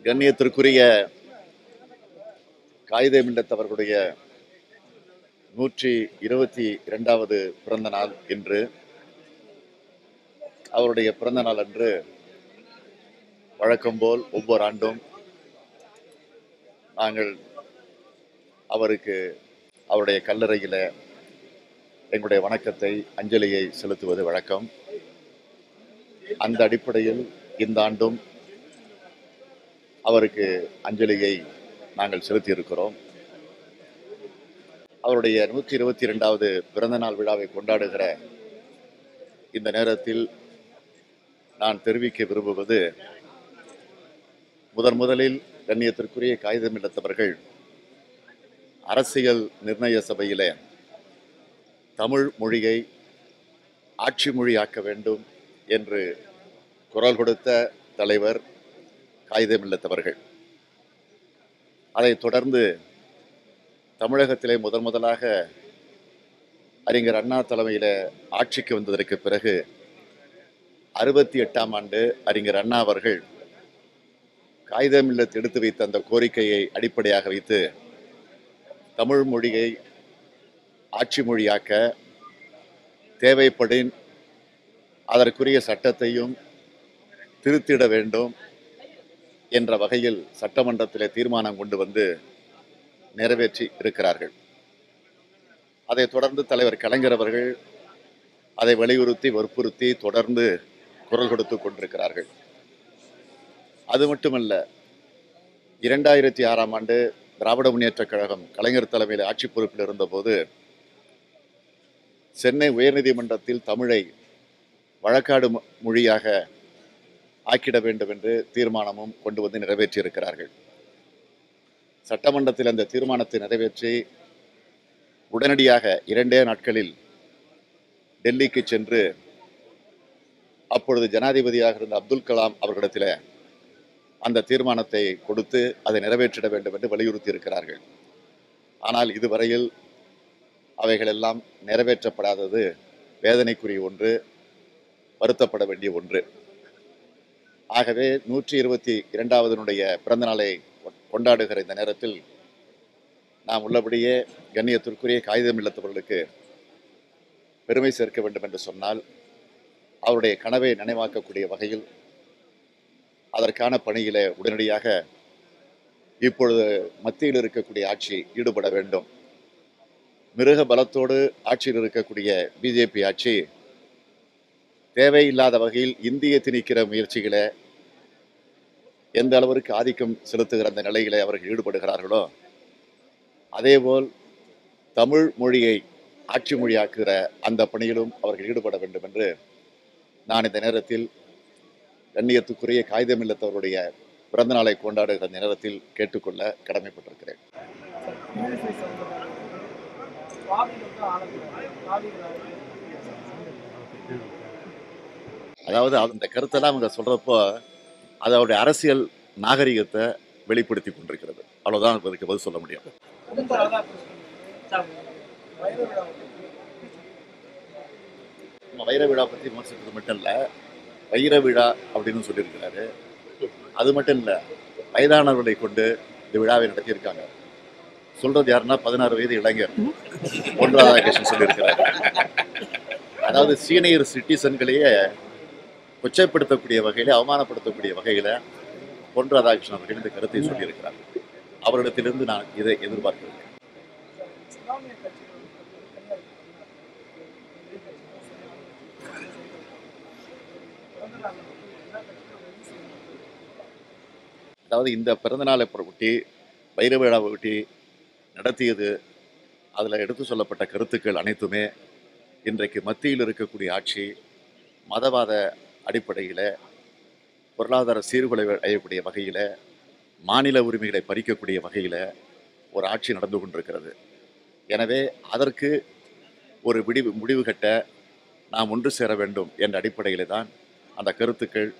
கண்ணியத்திற்குரிய காயிதே மில்லத் அவர்களுடைய 122வது பிறந்த நாள் இன்று. அவருடைய பிறந்த நாள் அன்று வழக்கம் போல் ஒவ்வொரு ஆண்டும் நாங்கள் அவருக்கு அவருடைய கல்லறையில எங்களுடைய வணக்கத்தை, அஞ்சலியை செலுத்துவது வழக்கம். அந்த அடிப்படையில் இந்த ஆண்டும் அவருக்கு அஞ்சலியை நாங்கள் செலுத்தியிருக்கிறோம். அவருடைய 122வது பிறந்த நாள் விழாவை கொண்டாடுகிற இந்த நேரத்தில் நான் தெரிவிக்க விரும்புவது, முதலில் கண்ணியத்திற்குரிய காயிதே மில்லத் அவர்கள் அரசியல் நிர்ணய சபையிலே தமிழ் மொழியை ஆட்சி மொழியாக்க வேண்டும் என்று குரல் கொடுத்த தலைவர் காயிதே மில்லத் அவர்கள். அதைத் தொடர்ந்து தமிழகத்திலே முதலாக அறிஞர் அண்ணா தலைமையில ஆட்சிக்கு வந்ததற்கு பிறகு 68ஆம் ஆண்டு அறிஞர் அண்ணா அவர்கள் காயிதே மில்லத் எடுத்து வைத்த அந்த கோரிக்கையை அடிப்படையாக வைத்து தமிழ் மொழியை ஆட்சி மொழியாக்க தேவைப்படின் அதற்குரிய சட்டத்தையும் திருத்திட வேண்டும் என்ற வகையில் சட்டமன்றத்திலே தீர்மானம் கொண்டு வந்து நிறைவேற்றி இருக்கிறார்கள். அதைத் தொடர்ந்து தலைவர் கலைஞர் அவர்கள் அதை வலியுறுத்தி வற்புறுத்தி தொடர்ந்து குரல் கொடுத்து கொண்டிருக்கிறார்கள். அது மட்டுமல்ல, 2006ஆம் ஆண்டு திராவிட முன்னேற்றக் கழகம் கலைஞர் தலைமையில் ஆட்சி பொறுப்பில் இருந்தபோது சென்னை உயர்நீதிமன்றத்தில் தமிழை வழக்காடு மொழியாக ஆக்கிட வேண்டும் என்று தீர்மானமும் கொண்டு வந்து நிறைவேற்றியிருக்கிறார்கள். சட்டமன்றத்தில் அந்த தீர்மானத்தை நிறைவேற்றி உடனடியாக 2 நாட்களில் டெல்லிக்கு சென்று அப்பொழுது ஜனாதிபதியாக இருந்த அப்துல் கலாம் அவர்களிடத்தில் அந்த தீர்மானத்தை கொடுத்து அதை நிறைவேற்றிட வேண்டும் என்று வலியுறுத்தி இருக்கிறார்கள். ஆனால் இதுவரையில் அவைகளெல்லாம் நிறைவேற்றப்படாதது வேதனைக்குரிய ஒன்று, வருத்தப்பட வேண்டிய ஒன்று. ஆகவே 122வது பிறந்த நாளை கொண்டாடுகிற இந்த நேரத்தில் நாம் உள்ளபடியே கண்ணியத்திற்குரிய காயிதே மில்லத் அவர்களுக்கு பெருமை சேர்க்க வேண்டும் என்று சொன்னால், அவருடைய கனவை நினைவாக்கக்கூடிய வகையில் அதற்கான பணியில உடனடியாக இப்பொழுது மத்தியில் இருக்கக்கூடிய ஆட்சி ஈடுபட வேண்டும். மிருக பலத்தோடு ஆட்சியில் இருக்கக்கூடிய பிஜேபி ஆட்சி தேவையில்லாத வகையில் இந்தியை திணிக்கிற முயற்சிகளை எந்த அளவிற்கு ஆதிக்கம் செலுத்துகிற அந்த நிலையிலே அவர்கள் ஈடுபடுகிறார்களோ, அதேபோல் தமிழ் மொழியை ஆட்சி மொழியாக்குகிற அந்த பணியிலும் அவர்கள் ஈடுபட வேண்டும் என்று நான் இந்த நேரத்தில் கண்ணியத்துக்குரிய காயிதே மில்லத் அவருடைய பிறந்த நாளை கொண்டாடுகிற நேரத்தில் கேட்டுக்கொள்ள கடமைப்பட்டிருக்கிறேன். அதாவது அந்த கருத்தெல்லாம் அவங்க சொல்றப்போ அது அவருடைய அரசியல் நாகரிகத்தை வெளிப்படுத்தி கொண்டிருக்கிறது. அவ்வளவுதான் அதுக்கு பதில் சொல்ல முடியும். வைர விழா பற்றி விமர்சிப்பது மட்டும் இல்ல, வைர விழா அப்படின்னு சொல்லியிருக்கிறாரு. அது மட்டும் இல்ல, வயதானவர்களை கொண்டு இந்த விழாவை நடத்தியிருக்காங்க. சொல்றது யாருன்னா 16 வயது இளைஞர் பொன் ராதாகிருஷ்ணன் சொல்லியிருக்கிறார். அதாவது சீனியர் சிட்டிசன்களையே கொச்சைப்படுத்தக்கூடிய வகையில, அவமானப்படுத்தக்கூடிய வகையில பொன் ராதாகிருஷ்ணன் அவர்கள் இந்த கருத்தை சொல்லியிருக்கிறார். அவரிடத்திலிருந்து நான் இதை எதிர்பார்க்கிறேன். அதாவது இந்த பிறந்தநாளை ஒட்டி, வைர விழாவை ஒட்டி நடத்தியது, அதில் எடுத்து சொல்லப்பட்ட கருத்துக்கள் அனைத்துமே இன்றைக்கு மத்தியில் இருக்கக்கூடிய ஆட்சி மதவாத அடிப்படையில் பொருளாதார சீர்குலைவை அடையக்கூடிய வகையில், மாநில உரிமைகளை பறிக்கக்கூடிய வகையில் ஒரு ஆட்சி நடந்து கொண்டிருக்கிறது. எனவே அதற்கு ஒரு முடிவு கட்ட நாம் ஒன்று சேர வேண்டும் என்ற அடிப்படையில் தான் அந்த கருத்துக்கள்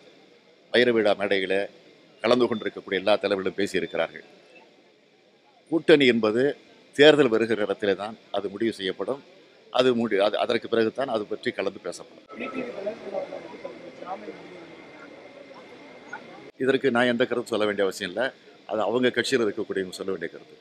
வைர விழா மேடையில் கலந்து கொண்டிருக்கக்கூடிய எல்லா தலைவர்களும் பேசியிருக்கிறார்கள். கூட்டணி என்பது தேர்தல் வருகிற இடத்திலே தான் அது முடிவு செய்யப்படும். அதற்கு பிறகுதான் அது பற்றி கலந்து பேசப்படும். இதற்கு நான் எந்த கருத்து சொல்ல வேண்டிய அவசியம் இல்லை. அது அவங்க கட்சியில் இருக்கக்கூடியவங்க சொல்ல வேண்டிய கருத்து.